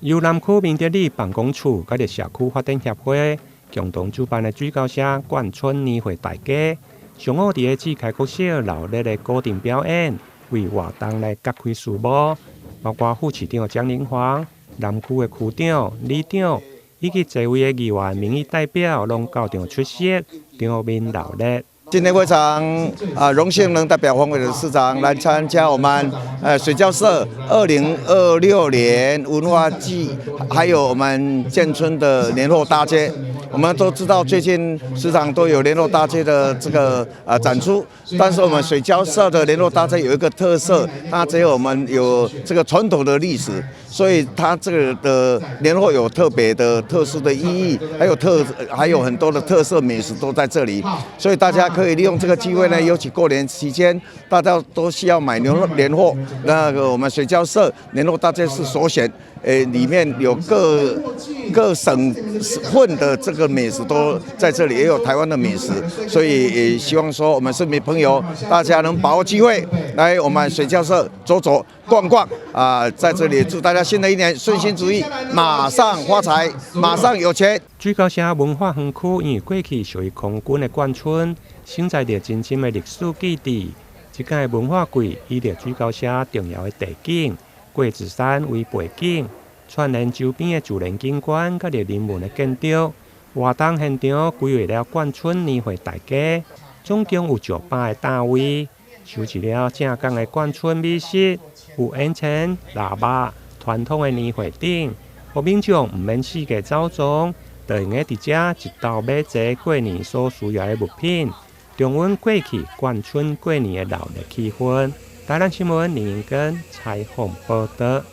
由南區民德里辦公處佮社區發展協會共同主辦的水高社冠春年會大家，上午佇個志開國小鬧熱的固定表演，為活動來揭開序幕，包括副市長江林煌、南區的區長、里長以及多位的議員民意代表，攏到場出席，場面鬧熱。今天非常榮幸能代表黃偉的市長來參加我們水交社2026年文化季，還有我們建春的年貨大街。我們都知道最近市場都有年貨大街的這個展出，但是我們水交社的年貨大街有一個特色，它只有我們有這個傳統的歷史，所以它這個的年貨有特別的特殊的意義，還有很多的特色美食都在這裡，所以大家可以利用這個機會呢，尤其過年期間，大家都需要買年貨，那個我們水交社年貨大街是首選，裡面有各省份的這個美食都在這裡，也有台灣的美食，所以也希望說我們市民朋友大家能把握機會來我們水交社走走逛逛在這裡祝大家新的一年順心如意，馬上發財，馬上有錢。水高社文化園區因為過去屬於空軍的冠春，身在着真深的歷史基地。這屆文化季以着水高社重要的地景桂子山為背景，串聯周邊的自然景觀，佮着人文的建築。活動現場規劃了冠春年會大家，總共有9百個單位，收集了正港的冠春美食，有煙腸、臘肉、傳統的年會等，互民眾唔免四界走蹤，就用個佇遮一道買齊過年所需要的物品，重溫過去冠春過年的鬧熱氣氛。台南新聞林英根採訪報道。